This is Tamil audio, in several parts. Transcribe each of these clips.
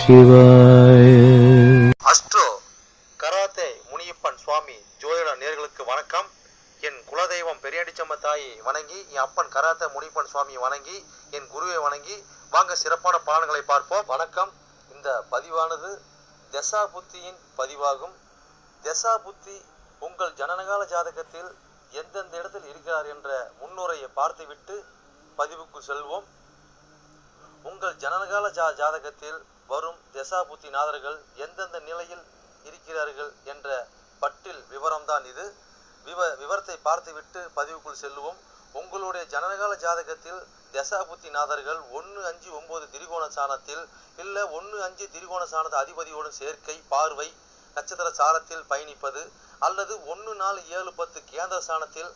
சிவாய. அஸ்ட்ரோ கராத்தே முனியப்பன் சுவாமி ஜோதிட நேர்களுக்கு வணக்கம். என் குலதெய்வம் பெரியாடிச்சம்ம தாயை வணங்கி, என் அப்பன் கராத்தே முனியப்பன் சுவாமியை வணங்கி, என் குருவை வணங்கி வாங்க சிறப்பான பலன்களை பார்ப்போம். வணக்கம். இந்த பதிவானது தசா புத்தியின் பதிவாகும். தசா புத்தி உங்கள் ஜனனகால ஜாதகத்தில் எந்தெந்த இடத்தில் இருக்கிறார் என்ற முன்னுரையை பார்த்துவிட்டு பதிவுக்கு செல்வோம். உங்கள் ஜனனகால ஜாதகத்தில் வரும் தசா புத்தி நாதர்கள் எந்தெந்த நிலையில் இருக்கிறார்கள் என்ற பட்டியல் விவரம்தான் இது. விவரத்தை பார்த்துவிட்டு பதிவுக்குள் செல்லுவோம். உங்களுடைய ஜனனகால ஜாதகத்தில் தசா புத்தி நாதர்கள் 1-5-9 திரிகோண சாணத்தில் இல்லை 1-5 திரிகோண சாணத்து அதிபதியோடு சேர்க்கை பார்வை நட்சத்திர சாரத்தில் பயணிப்பது, அல்லது 1-4-7-10 கேந்திர சாணத்தில்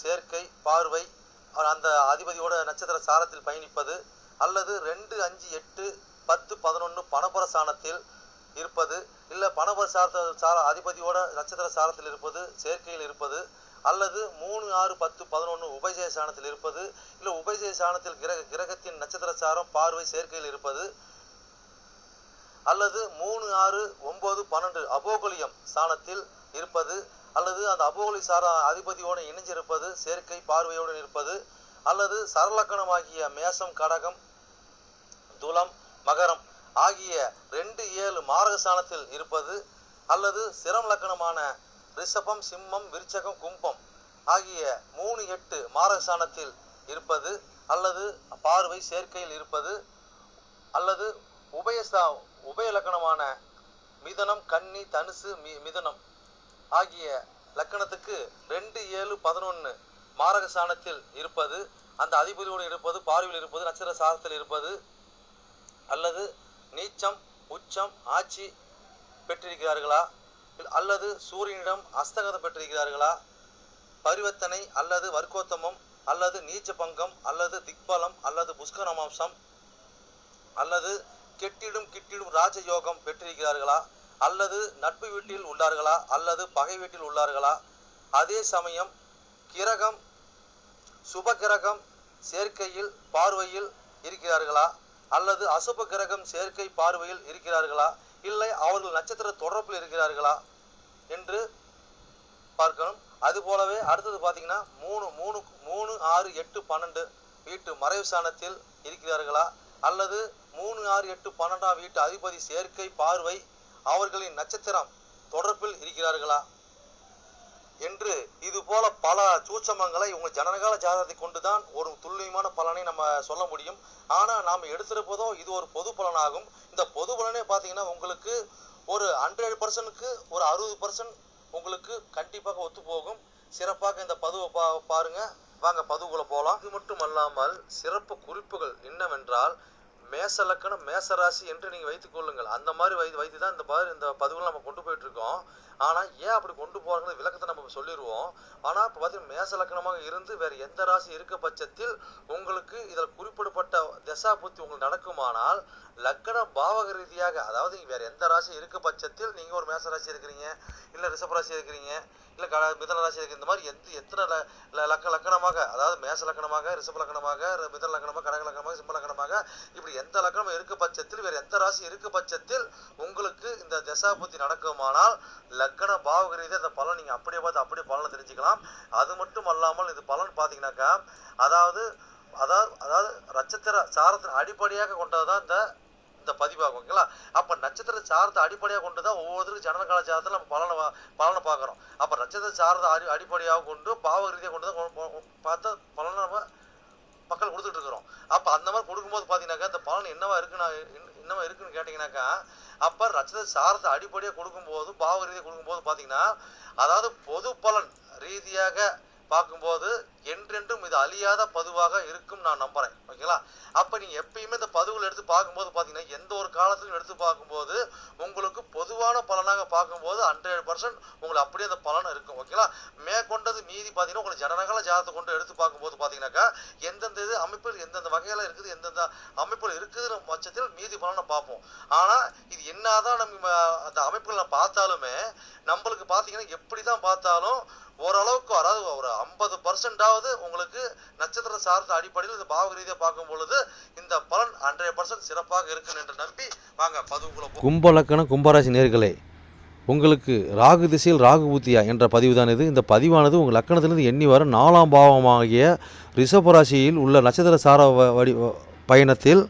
சேர்க்கை பார்வை அந்த அதிபதியோட நட்சத்திர சாரத்தில் பயணிப்பது, அல்லது 2-5-8-10-11 பணபர சாணத்தில் இருப்பது, இல்லை பணபர சார அதிபதியோட நட்சத்திர சாரத்தில் இருப்பது சேர்க்கையில் இருப்பது, அல்லது 3-6-10-11 உபஜய சாணத்தில் இருப்பது, இல்லை உபஜய சாணத்தில் கிரகத்தின் நட்சத்திர சாரம் பார்வை சேர்க்கையில் இருப்பது, அல்லது 3-6-9-12 அபோகலியம் சாணத்தில் இருப்பது, அல்லது அந்த அபோகலி சார அதிபதியோடு இணைஞ்சிருப்பது சேர்க்கை பார்வையோடு இருப்பது, அல்லது சரலக்கணமாகிய மேசம் கடகம் துலம் மகரம் ஆகிய 2-7 மாரக சாணத்தில் இருப்பது, அல்லது சிரம் லக்கணமான ரிஷபம் சிம்மம் விருச்சகம் கும்பம் ஆகிய 3-8 மாரக சாணத்தில் இருப்பது, அல்லது பார்வை சேர்க்கையில் இருப்பது, அல்லது உபய லக்கணமான மிதனம் கன்னி தனுசு மிதனம் ஆகிய லக்கணத்துக்கு 2-7-11 மாரக சாணத்தில் இருப்பது, அந்த அதிபதியோடு இருப்பது பார்வையில் இருப்பது நட்சத்திர சாரத்தில் இருப்பது, அல்லது நீச்சம் உச்சம் ஆட்சி பெற்றிருக்கிறார்களா, அல்லது சூரியனிடம் அஸ்தகதம் பெற்றிருக்கிறார்களா, பரிவர்த்தனை அல்லது வர்க்கோத்தமம் அல்லது நீச்ச பங்கம் அல்லது திக்பலம் அல்லது புஷ்கரமாம்சம் அல்லது கெட்டிடும் ராஜயோகம் பெற்றிருக்கிறார்களா, அல்லது நட்பு வீட்டில் உள்ளார்களா அல்லது பகை வீட்டில் உள்ளார்களா, அதே சமயம் கிரகம் சுப கிரகம் சேர்க்கையில் பார்வையில் இருக்கிறார்களா, அல்லது அசுப கிரகம் சேர்க்கை பார்வையில் இருக்கிறார்களா, இல்லை அவர்கள் நட்சத்திர தொடர்பில் இருக்கிறார்களா என்று பார்க்கணும். அது போலவே அடுத்தது பார்த்தீங்கன்னா 3-6-8-12 வீட்டு மறைவு சாணத்தில் இருக்கிறார்களா, அல்லது 3-6-8-12 வீட்டு அதிபதி சேர்க்கை பார்வை அவர்களின் நட்சத்திரம் தொடர்பில் இருக்கிறார்களா என்று இது போல பல சூட்சமங்களை உங்கள் ஜனனகால ஜாதகத்தை கொண்டுதான் ஒரு துல்லியமான பலனை நம்ம சொல்ல முடியும். ஆனால் நாம் எடுத்திருப்பதோ இது ஒரு பொது பலனாகும். இந்த பொது பலனே பார்த்தீங்கன்னா உங்களுக்கு ஒரு 100%க்கு ஒரு 60% உங்களுக்கு கண்டிப்பாக ஒத்து போகும். சிறப்பாக இந்த பதிவை பாருங்க. வாங்க பதிவுக்குள்ள போகலாம். இது மட்டும் அல்லாமல் சிறப்பு குறிப்புகள் என்னவென்றால் மேச லக்கணம் மேசராசி என்று நீங்கள் வைத்துக் கொள்ளுங்கள். அந்த மாதிரி வைத்து தான் இந்த பதிவுகள் நம்ம கொண்டு போயிட்டு இருக்கோம். ஆனால் ஏன் அப்படி கொண்டு போகிறாங்க விளக்கத்தை நம்ம சொல்லிடுவோம். ஆனால் இப்போ பார்த்தீங்கன்னா மேச லக்கணமாக இருந்து வேறு எந்த ராசி இருக்க பட்சத்தில் உங்களுக்கு இதில் குறிப்பிடப்பட்ட தசா புத்தி உங்களுக்கு நடக்குமானால் லக்கண பாவக ரீதியாக, அதாவது வேறு எந்த ராசி இருக்க பட்சத்தில் நீங்கள் ஒரு மேச ராசி இருக்கிறீங்க, இல்லை ரிஷப ராசி இருக்கிறீங்க, இல்லை மிதன ராசி இருக்கு, இந்த மாதிரி எத்தனை லக்கணமாக, அதாவது மேச லக்கணமாக ரிஷப லக்கணமாக மிதன லக்கணமாக கடக லக்கணமாக சிம்ம லக்கணமாக இப்படி எந்த லக்கணம் இருக்க பட்சத்தில் வேறு எந்த ராசி இருக்க பட்சத்தில் உங்களுக்கு இந்த தசா புத்தி நடக்குமானால் லக்கண பாவக ரீதியாக இந்த பலன் நீங்கள் அப்படியே பார்த்து அப்படியே பலனை தெரிஞ்சுக்கலாம். அது மட்டும் அல்லாமல் இது பலன் பார்த்தீங்கன்னாக்கா அதாவது நட்சத்திர சாரத்தின் அடிப்படையாக கொண்டதுதான் இந்த பதிவாகும். ஓகேங்களா? அப்போ நட்சத்திர சாரத்தை அடிப்படையாக கொண்டு தான் ஒவ்வொருத்தருக்கும் ஜனனகால ஜாதகத்தில் நம்ம பலனை பார்க்குறோம். அப்போ நட்சத்திர சாரத்தை அடிப்படையாக கொண்டு பாவ ரீதியாக கொண்டு தான் பார்த்த பலனை நம்ம மக்கள் கொடுத்துட்டு இருக்கிறோம். அப்போ அந்த மாதிரி கொடுக்கும்போது பார்த்தீங்கன்னாக்கா இந்த பலன் என்னவா இருக்குன்னு கேட்டிங்கனாக்கா, அப்போ நட்சத்திர சாரத்தை அடிப்படையாக கொடுக்கும்போது பாவ ரீதியாக கொடுக்கும்போது பார்த்தீங்கன்னா அதாவது பொது பலன் ரீதியாக பார்க்கும்போது என்றென்றும் இது அழியாத பதிவாக இருக்கும் நான் நம்புறேன். ஓகேங்களா? அப்போ நீங்கள் எப்பயுமே இந்த பதிவுகள் எடுத்து பார்க்கும்போது பார்த்தீங்கன்னா எந்த ஒரு காலத்திலும் எடுத்து பார்க்கும்போது உங்களுக்கு பொதுவான பலனாக பார்க்கும்போது 100% உங்களுக்கு அப்படியே அந்த பலன் இருக்கும். ஓகேங்களா? மேற்கொண்டது மீதி பார்த்தீங்கன்னா உங்களுக்கு ஜனனகால ஜாதகத்தை கொண்டு எடுத்து பார்க்கும்போது பார்த்தீங்கன்னாக்கா எந்தெந்த இது அமைப்பில் எந்தெந்த வகையில் இருக்குது எந்தெந்த அமைப்பில் இருக்குதுன்னு பட்சத்தில் மீதி பலனை பார்ப்போம். ஆனால் இது என்னதான் நம்ம அந்த அமைப்புகளை பார்த்தாலுமே நம்மளுக்கு பார்த்தீங்கன்னா எப்படி தான் பார்த்தாலும் ஓரளவுக்கு அதாவது ஒரு 50% உங்களுக்கு நட்சத்திர சார்ந்த அடிப்படையில் இந்த பாவக ரீதியாக பார்க்கும் பொழுது இந்த பலன் 100% சிறப்பாக இருக்கு என்று நம்பி வாங்க பதிவுக்குள்ள கும்பலக்கணம் கும்பராசி நேர்களே, உங்களுக்கு ராகு திசையில் ராகு பூத்தியா என்ற பதிவு தான் இது. இந்த பதிவானது உங்கள் லக்கணத்திலிருந்து எண்ணி வர 4ஆம் பாவமாகிய ரிஷபராசியில் உள்ள நட்சத்திர சார பயணத்தில்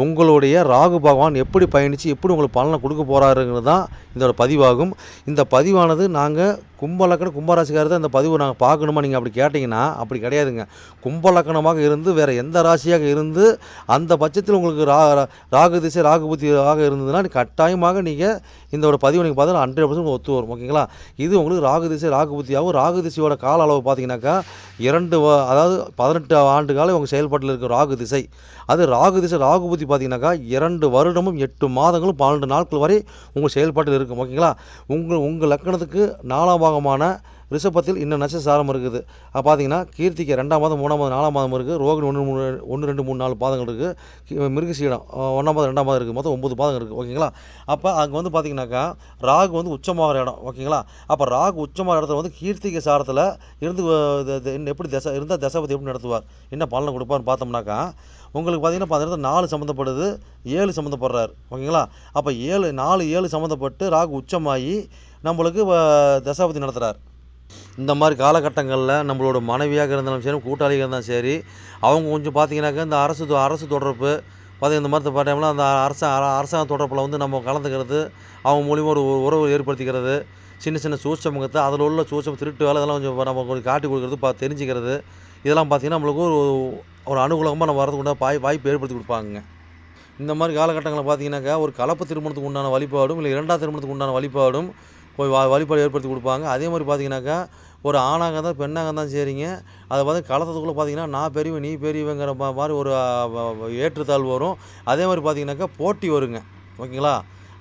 உங்களுடைய ராகு பகவான் எப்படி பயணித்து எப்படி உங்களுக்கு பலனை கொடுக்க போகிறாருங்கிறது தான் இதோட பதிவாகும். இந்த பதிவானது நாங்கள் கும்பலக்கணம் கும்பராசிக்காரர் தான் இந்த பதிவு நாங்கள் பார்க்கணுமா நீங்கள் அப்படி கேட்டிங்கன்னா அப்படி கிடையாதுங்க. கும்பலக்கணமாக இருந்து வேறு எந்த ராசியாக இருந்து அந்த பட்சத்தில் உங்களுக்கு ராகு திசை ராகு புத்தியாக இருந்ததுன்னா கட்டாயமாக நீங்கள் இந்த பதிவு நீங்கள் பார்த்தா 100% ஒத்து வரும். ஓகேங்களா? இது உங்களுக்கு ராகு திசை ராகு புத்தியாகவும் ராகு திசையோட கால அளவு பார்த்தீங்கன்னாக்கா அதாவது 18 ஆண்டு காலம் உங்கள் செயல்பாட்டில் இருக்கிற ராகு திசை. அது ராகு திசை ராகு புத்தி பார்த்தீங்கன்னாக்கா 2 வருடமும் 8 மாதங்களும் 12 நாட்கள் வரை உங்கள் செயல்பாட்டில் இருக்கும். ஓகேங்களா? உங்கள் லக்கணத்துக்கு 4ஆம் பாகமான ரிஷபத்தில் இன்னும் நட்சத்திர சாரம் இருக்குது. பார்த்தீங்கன்னா கீர்த்திகை 2ஆம் மாதம் 3ஆம் மாதம் 4ஆம் மாதம் இருக்குது. ரோகிணி 1 2 3 4 பாதங்கள் இருக்குது. மிருகசீடம் 1ஆம் மாதம் 2ஆம் மாதம் இருக்குது. மொத்தம் 9 பாதங்கள் இருக்குது. ஓகேங்களா? அப்போ அங்கே வந்து பார்த்தீங்கன்னாக்கா ராகு வந்து உச்சமாகிற இடம். ஓகேங்களா? அப்போ ராகு உச்சமாகிற இடத்துல வந்து கீர்த்திகை சாரத்தில் இருந்து எப்படி இருந்தால் தசபதி எப்படி நடத்துவார், என்ன பலனை கொடுப்பார்னு பார்த்தோம்னாக்கா உங்களுக்கு பார்த்தீங்கன்னா அந்த இடத்துல 4 சம்மந்தப்படுது, 7 சம்மந்தப்படுறாரு. ஓகேங்களா? அப்போ 7 சம்மந்தப்பட்டு ராகு உச்சமாகி நம்மளுக்கு தசாபதி நடத்துகிறார். இந்த மாதிரி காலகட்டங்களில் நம்மளோட மனைவியாக இருந்தாலும் சரி கூட்டாளியாக இருந்தாலும் சரி அவங்க கொஞ்சம் பார்த்தீங்கன்னாக்கா இந்த அரசு தொடர்பு பார்த்தீங்கன்னா இந்த மாதிரி டைமில் அந்த அரசாங்க தொடர்பில் வந்து நம்ம கலந்துக்கிறது, அவங்க மூலிமா ஒரு உறவு ஏற்படுத்திக்கிறது, சின்ன சூட்சமுகத்தை அதில் உள்ள சூட்சம் திருட்டு வேலை இதெல்லாம் கொஞ்சம் நம்ம கொஞ்சம் காட்டி கொடுக்குறது தெரிஞ்சுக்கிறது, இதெல்லாம் பார்த்தீங்கன்னா நம்மளுக்கு ஒரு அனுகூலமாக நம்ம வரதுக்கு வாய்ப்பு ஏற்படுத்தி கொடுப்பாங்க. இந்த மாதிரி காலகட்டங்களில் பார்த்தீங்கன்னாக்கா ஒரு கலப்பு திருமணத்துக்கு உண்டான வழிபாடும் இல்லை 2ஆம் திருமணத்துக்கு உண்டான வழிபாடும் போய் வழிபாடு ஏற்படுத்தி கொடுப்பாங்க. அதே மாதிரி பார்த்தீங்கன்னாக்கா ஒரு ஆணாக இருந்தால் பெண்ணாக இருந்தாலும் சரிங்க, அதை பார்த்து கலத்தத்துக்குள்ளே பார்த்தீங்கன்னா நான் பெரியவன் நீ பெரியவங்கிற மாதிரி ஒரு ஏற்றுத்தாழ்வு வரும். அதே மாதிரி பார்த்தீங்கன்னாக்கா போட்டி வருங்க. ஓகேங்களா?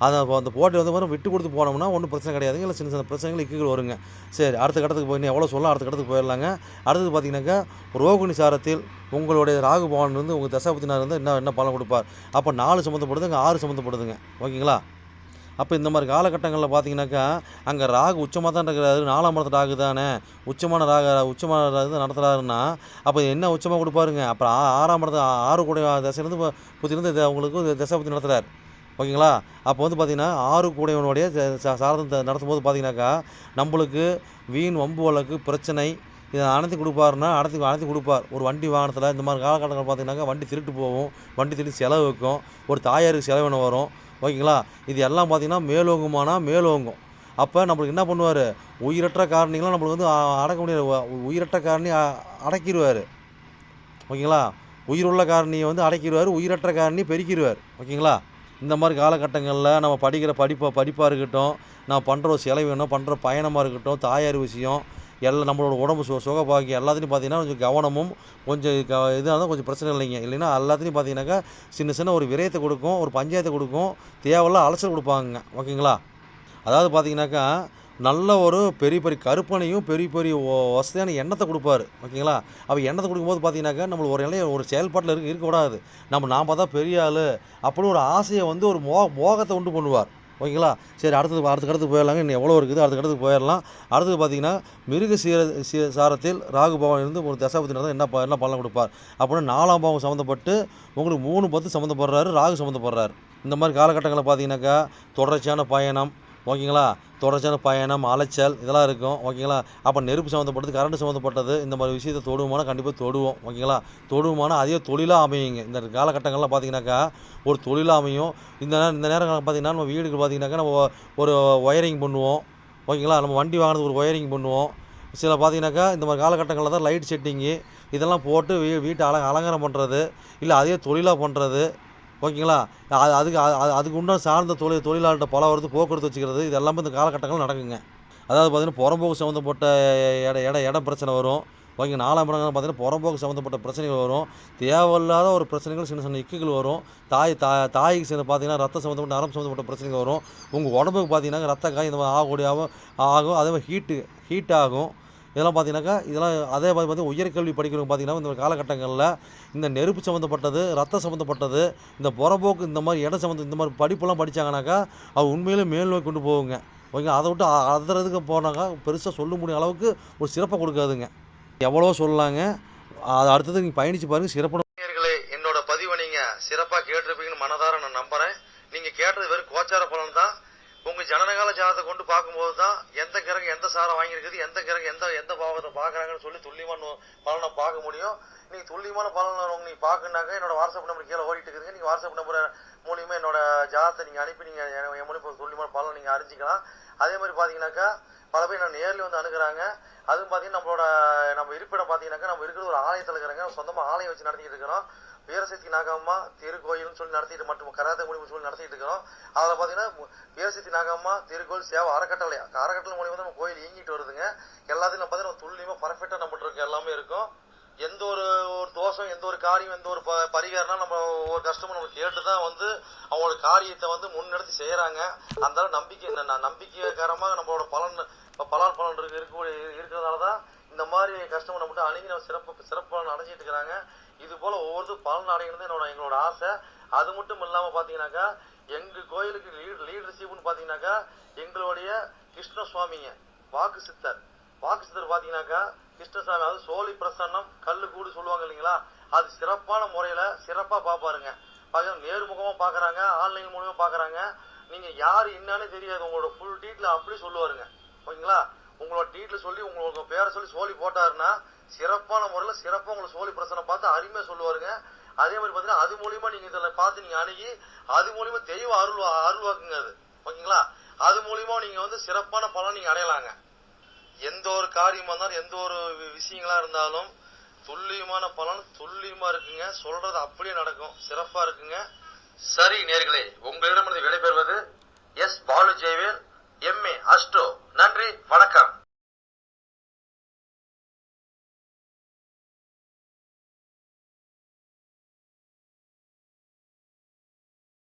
அந்த போட்டி வந்து மாதிரி விட்டு கொடுத்து போனோம்னா ஒன்றும் பிரச்சனை கிடையாதுங்க. இல்லை சின்ன பிரச்சனைகள் இக்குகள் வருங்க. சரி, அடுத்த கட்டத்துக்கு போய் எவ்வளோ சொல்லலாம் அடுத்த கட்டத்துக்கு போயிடலாங்க. அடுத்தது பார்த்தீங்கன்னாக்கா ரோகிணி சாரத்தில் உங்களுடைய ராகு பகவான் வந்து உங்கள் தசாபதினார் வந்து என்ன பலன் கொடுப்பார். அப்போ 4 சம்மந்தப்படுது, அங்கே 6 சம்மந்தப்படுதுங்க. ஓகேங்களா? அப்போ இந்த மாதிரி காலகட்டங்களில் பார்த்தீங்கன்னாக்கா அங்கே ராகு உச்சமாக தான் இருக்கிறாரு, 4ஆம் இடத்துல ராகு தானே உச்சமான ராகு நடத்துகிறாருன்னா அப்போ என்ன உச்சமாக கொடுப்பாருங்க. அப்புறம் 6ஆம் இடத்துல 6 கூடிய தசையிலேருந்து புத்திலேருந்து அவங்களுக்கு தசாபதி நடத்துகிறார். ஓகேங்களா? அப்போ வந்து பார்த்தீங்கன்னா 6 கூடையவனுடைய சாரதம் நடத்தும் போது பார்த்தீங்கன்னாக்கா நம்மளுக்கு வீண் வம்பு வழக்கு பிரச்சனை இதை அனைத்து கொடுப்பாருன்னா அனைத்து கொடுப்பார். ஒரு வண்டி வாகனத்தில் இந்த மாதிரி காலகட்டங்கள் பார்த்தீங்கன்னாக்கா வண்டி திருட்டு போகும், வண்டி திருட்டு செலவு வைக்கும், ஒரு தாயாருக்கு செலவின வரும். ஓகேங்களா? இது எல்லாம் பார்த்தீங்கன்னா மேலோங்கும். அப்போ நம்மளுக்கு என்ன பண்ணுவார், உயிரற்ற காரணிகளாம் நம்மளுக்கு வந்து அடக்க முடியாது. உயிரற்ற காரணி அடக்கிடுவார். ஓகேங்களா? உயிருள்ள காரணியை வந்து அடக்கிடுவார், உயிரற்ற காரணி பெருக்கிடுவார். ஓகேங்களா? இந்த மாதிரி காலகட்டங்களில் நம்ம படிக்கிற படிப்பாக இருக்கட்டும், நான் பண்ணுற ஒரு செலவினம் பண்ணுற பயணமாக இருக்கட்டும், தாயார் விஷயம் எல்லாம் நம்மளோட உடம்பு சுகபாக்கி எல்லாத்துலேயும் பார்த்தீங்கன்னா கொஞ்சம் கவனமும் கொஞ்சம் இதாக இருந்தால் கொஞ்சம் பிரச்சனை இல்லைங்க. இல்லைன்னா எல்லாத்துலேயும் பார்த்தீங்கன்னாக்கா சின்ன ஒரு விரயத்தை கொடுக்கும், ஒரு பஞ்சாயத்தை கொடுக்கும், தேவையில்ல அலசல் கொடுப்பாங்க. ஓகேங்களா? அதாவது பார்த்தீங்கன்னாக்கா நல்ல ஒரு பெரிய கற்பனையும் பெரிய வசதியான எண்ணத்தை கொடுப்பாரு. ஓகேங்களா? அப்போ எண்ணத்தை கொடுக்கும்போது பார்த்தீங்கன்னாக்கா நம்மளுக்கு ஒரு செயல்பாட்டில் இருக்கக்கூடாது. நான் பார்த்தா பெரிய ஆள் அப்படின்னு ஒரு ஆசையை வந்து ஒரு மோகத்தை உண்டு பண்ணுவார். ஓகேங்களா? சரி, அடுத்த போயிடலாங்க. இன்னும் எவ்வளோ இருக்குது, அடுத்த கட்டத்துக்கு போயிடலாம். அடுத்தது பார்த்தீங்கன்னா மிருக சாரத்தில் ராகு பகவான் இருந்து ஒரு தசாபதி நடந்தால் என்ன பலன் கொடுப்பார் அப்படின்னு 4ஆம் பாவம் சம்மந்தப்பட்டு உங்களுக்கு 3 10 சம்மந்தப்படுறாரு, ராகு சம்மந்தப்படுறாரு. இந்த மாதிரி காலகட்டங்களில் பார்த்தீங்கன்னாக்கா தொடர்ச்சியான பயணம், ஓகேங்களா, தொடர்ச்சியான பயணம் அலைச்சல் இதெல்லாம் இருக்கும். ஓகேங்களா? அப்போ நெருப்பு சம்மந்தப்பட்டது கரண்ட் சம்மந்தப்பட்டது இந்த மாதிரி விஷயத்தை தொடுவோம்னா கண்டிப்பாக தொடுவோம். ஓகேங்களா? தொடுவோம்னா அதே தொழிலாக அமையுங்க. இந்த காலகட்டங்கள்லாம் பார்த்தீங்கன்னாக்கா ஒரு தொழிலாக அமையும். இந்த நேரம் பார்த்தீங்கன்னா நம்ம வீடுக்கு பார்த்தீங்கன்னாக்கா நம்ம ஒரு ஒயரிங் பண்ணுவோம். ஓகேங்களா? நம்ம வண்டி வாங்கினது ஒரு ஒயரிங் பண்ணுவோம். சில பார்த்தீங்கன்னாக்கா இந்த மாதிரி காலகட்டங்களில் தான் லைட் செட்டிங்கு இதெல்லாம் போட்டு வீட்டை அலங்காரம் பண்ணுறது, இல்லை அதே தொழிலாக பண்ணுறது. ஓகேங்களா? அதுக்கு உண்டான சார்ந்த தொழிலாளர்கிட்ட பல வருது போக்குவரத்து வச்சுக்கிறது, இது எல்லாமே இந்த காலகட்டங்கள் நடக்குங்க. அதாவது பார்த்தீங்கன்னா புறம்போக்கு சம்மந்தப்பட்ட இடம் பிரச்சனை வரும். ஓகே, 4ஆம் இடங்கள் பார்த்தீங்கன்னா புறம்போக்கு சம்மந்தப்பட்ட பிரச்சனைகள் வரும். தேவையில்லாத ஒரு பிரச்சனைகள் சின்ன இக்குகள் வரும். தாய்க்கு சேர்ந்து பார்த்தீங்கன்னா ரத்த சம்மந்தப்பட்ட நரம்பு சம்மந்தப்பட்ட பிரச்சனைகள் வரும். உங்கள் உடம்புக்கு பார்த்தீங்கன்னா ரத்த காய் இந்த மாதிரி ஆகும். அதே மாதிரி ஹீட் ஆகும். இதெல்லாம் பார்த்தீங்கன்னாக்கா அதே மாதிரி வந்து உயர்கல்வி படிக்கிறவங்க பார்த்தீங்கன்னா இந்த காலகட்டங்களில் இந்த நெருப்பு சம்மந்தப்பட்டது, ரத்தம் சம்மந்தப்பட்டது, இந்த புறம்போக்கு இந்த மாதிரி இடம் இந்த மாதிரி படிப்பெல்லாம் படித்தாங்கனாக்கா அது உண்மையிலே மேல் நோக்கி கொண்டு போகுங்க. ஓகே. அதை விட்டு அதறதுக்கு போனாக்கா பெருசாக சொல்ல முடியும் அளவுக்கு ஒரு சிறப்பை கொடுக்காதுங்க. எவ்வளோ சொல்லலாங்க. அது அடுத்தது நீங்கள் பயணித்து பாருங்கள். சிறப்பான என்னோட பதிவை நீங்கள் சிறப்பாக கேட்டிருப்பீங்கன்னு மனதார நான் நம்புகிறேன். நீங்கள் கேட்டது வெறும் கோச்சார பலன் தான். உங்கள் ஜனனகால ஜாதகத்தை கொண்டு பார்க்கும்போது தான் எந்த கிரகம் எந்த சாரம் வாங்கியிருக்குது, எந்த கிரகம் எந்த பாவத்தை பார்க்குறாங்கன்னு சொல்லி துல்லியமான பலனை பார்க்க முடியும். நீங்கள் துல்லியமான பலனை நீங்கள் பார்க்கணுனாக்க என்னோட வாட்ஸ்அப் நம்பர் கீழே ஓடிட்டு இருக்குதுங்க. நீங்கள் வாட்ஸ்அப் நம்பர் மூலியமா என்னோட ஜாதகத்தை நீங்கள் அனுப்பி நீங்கள் என் மூலியமாக துல்லியமான பலனை நீங்கள் அறிஞ்சிக்கலாம். அதே மாதிரி பார்த்தீங்கன்னாக்கா பல பேர் நான் நேரில் வந்து அணுகிறாங்க. அதுவும் பார்த்தீங்கன்னா நம்ம இருப்பிடம் பார்த்தீங்கன்னாக்கா நம்ம இருக்கிறது ஒரு ஆலயத்தில் இருக்கிறாங்க. சொந்தமாக ஆலயம் வச்சு நடத்திட்டு இருக்கிறோம். வீரசக்தி நாகம்மா திருக்கோயில்னு சொல்லி நடத்திட்டு மட்டும் கராத்தே முடிவு சொல்லி நடத்திட்டு இருக்கிறோம். அதில் பார்த்தீங்கன்னா வீரசக்தி நாகம்மா திருக்கோயில் சேவை அறக்கட்டளை மூலியமாக நம்ம கோயில் இயங்கிட்டு வருதுங்க. எல்லாத்தையும் பார்த்தீங்கன்னா துல்லியமாக பர்ஃபெக்டாக நம்மகிட்ட இருக்க எல்லாமே இருக்கும். எந்த ஒரு தோஷம், எந்த ஒரு காரியம், எந்த ஒரு பரிகாரம்னா நம்ம ஒரு கஸ்டமர் நம்ம கேட்டு தான் வந்து அவங்களோட காரியத்தை வந்து முன்னெடுத்து செய்கிறாங்க. அந்த நம்பிக்கைகரமாக நம்மளோட பலன் இருக்கிறதுனால தான் இந்த மாதிரி கஸ்டமர் நம்மகிட்ட அணுகி நம்ம சிறப்பு பலன் அடைஞ்சிட்டு இருக்கிறாங்க. இது போல ஒவ்வொருத்தரும் பலன் அடைகிறது எங்களோட ஆசை. அது மட்டும் இல்லாமல் பார்த்தீங்கன்னாக்கா எங்கள் கோயிலுக்கு லீடர்ஷிப்னு பார்த்தீங்கன்னாக்கா எங்களுடைய கிருஷ்ணசுவாமிங்க வாக்கு சித்தர் பார்த்தீங்கன்னாக்கா கிருஷ்ணசாமி, அதாவது சோழி பிரசன்னம் கல்லு கூடு சொல்லுவாங்க இல்லைங்களா, அது சிறப்பான முறையில் சிறப்பாக பார்ப்பாருங்க. பார்த்தீங்கன்னா நேர்முகமாக பார்க்குறாங்க, ஆன்லைன் மூலமாக பார்க்குறாங்க. நீங்கள் யார் என்னன்னு தெரியாது, உங்களோட ஃபுல் டீட்டில் அப்படியே சொல்லுவாருங்க. ஓகேங்களா, உங்களோட டீட்டில் சொல்லி உங்களுக்கு பேரை சொல்லி சோழி போட்டாருன்னா சிறப்பான முறையில் சிறப்பாக உங்களை சோழி பிரசனம் பார்த்து அருமையாக சொல்லுவாருங்க. அதே மாதிரி பார்த்தீங்கன்னா அது மூலியமாக நீங்கள் இதில் பார்த்து நீங்கள் அணுகி அது மூலியமாக தெய்வ அருள்வாக்குங்க அது. ஓகேங்களா, அது மூலியமாக நீங்கள் வந்து சிறப்பான பலன் நீங்கள் அடையலாங்க. எந்த ஒரு காரியமாக இருந்தாலும் எந்த ஒரு விஷயங்களா இருந்தாலும் துல்லியமான பலன் துல்லியமா இருக்குங்க. சொல்றது அப்படியே நடக்கும், சிறப்பா இருக்குங்க. சரி நேர்களே, உங்களிடமிருந்து விடைபெறுவது S Balu Jayavel, MA astro. நன்றி, வணக்கம்.